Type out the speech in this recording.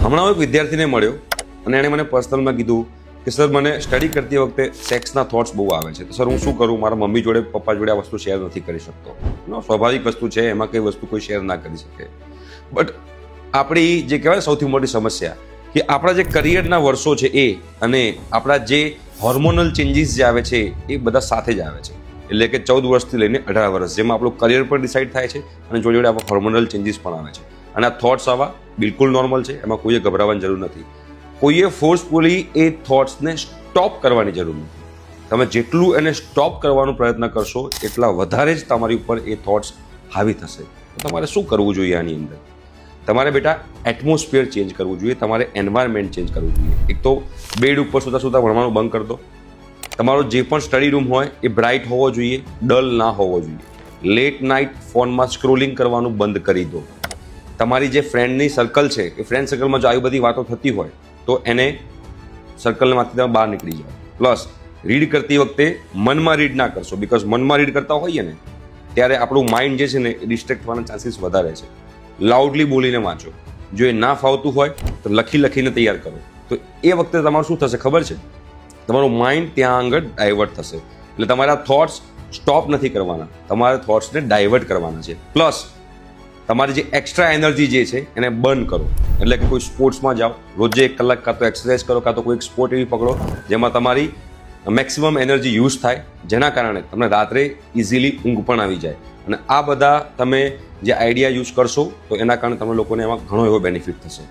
હમણાં એક વિદ્યાર્થીને મળ્યો અને એણે મને પર્સનલમાં કીધું કે સર મને સ્ટડી કરતી વખતે સેક્સના થોટ્સ બહુ આવે છે. તો સર હું શું કરું, મારા મમ્મી જોડે પપ્પા જોડે આ વસ્તુ શેર નથી કરી શકતો. સ્વાભાવિક વસ્તુ છે, એમાં કઈ વસ્તુ કોઈ શેર ના કરી શકે. બટ આપણી જે કહેવાય સૌથી મોટી સમસ્યા કે આપણા જે કરિયરના વર્ષો છે એ અને આપણા જે હોર્મોનલ ચેન્જીસ જે આવે છે એ બધા સાથે જ આવે છે. એટલે કે 14 વર્ષથી લઈને 18 વર્ષ, જેમાં આપણું કરિયર પણ ડિસાઇડ થાય છે અને જોડે જોડે આપણા હોર્મોનલ ચેન્જીસ પણ આવે છે. અને આ થોટ્સ આવા બિલકુલ નોર્મલ છે, એમાં કોઈએ ગભરાવાની જરૂર નથી. કોઈએ ફોર્સફુલી એ થોટ્સને સ્ટોપ કરવાની જરૂર નથી. તમે જેટલું એને સ્ટોપ કરવાનો પ્રયત્ન કરશો એટલા વધારે જ તમારી ઉપર એ થોટ્સ હાવી થશે. તો તમારે શું કરવું જોઈએ આની અંદર? તમારે બેટા એટમોસ્ફિયર ચેન્જ કરવું જોઈએ, તમારે એન્વાયરમેન્ટ ચેન્જ કરવું જોઈએ. એક તો બેડ ઉપર સુતા સુતા ભણવાનું બંધ કરી દો. તમારો જે પણ સ્ટડી રૂમ હોય એ બ્રાઇટ હોવો જોઈએ, ડલ ના હોવો જોઈએ. લેટ નાઇટ ફોનમાં સ્ક્રોલિંગ કરવાનું બંધ કરી દો. તમારી જે ફ્રેન્ડની સર્કલ છે એ ફ્રેન્ડ સર્કલમાં જો આવી બધી વાતો થતી હોય તો એને સર્કલમાંથી તમે બહાર નીકળી જાઓ. પ્લસ રીડ કરતી વખતે મનમાં રીડ ના કરશો, બિકોઝ મનમાં રીડ કરતા હોઈએ ને ત્યારે આપણું માઇન્ડ જે છે ને એ ડિસ્ટ્રેક્ટ થવાના ચાન્સીસ વધારે છે. લાઉડલી બોલીને વાંચો. જો એ ના ફાવતું હોય તો લખીને તૈયાર કરો. તો એ વખતે તમારું શું થશે ખબર છે? તમારું માઇન્ડ ત્યાં આગળ ડાયવર્ટ થશે. એટલે તમારા થોટ્સ સ્ટોપ નથી કરવાના, તમારા થોટ્સને ડાયવર્ટ કરવાના છે. પ્લસ તમારી જે એક્સ્ટ્રા એનર્જી જે છે એને બર્ન કરો. એટલે કે કોઈ સ્પોર્ટ્સમાં જાઓ, રોજે 1 કલાક કાં તો એક્સરસાઇઝ કરો, કાં તો કોઈ સ્પોર્ટ એવી પકડો જેમાં તમારી મેક્સિમમ એનર્જી યુઝ થાય, જેના કારણે તમને રાત્રે ઇઝીલી ઊંઘ પણ આવી જાય. અને આ બધા તમે જે આઈડિયા યુઝ કરશો તો એના કારણે તમે લોકોને એમાં ઘણો એવો બેનિફિટ થશે.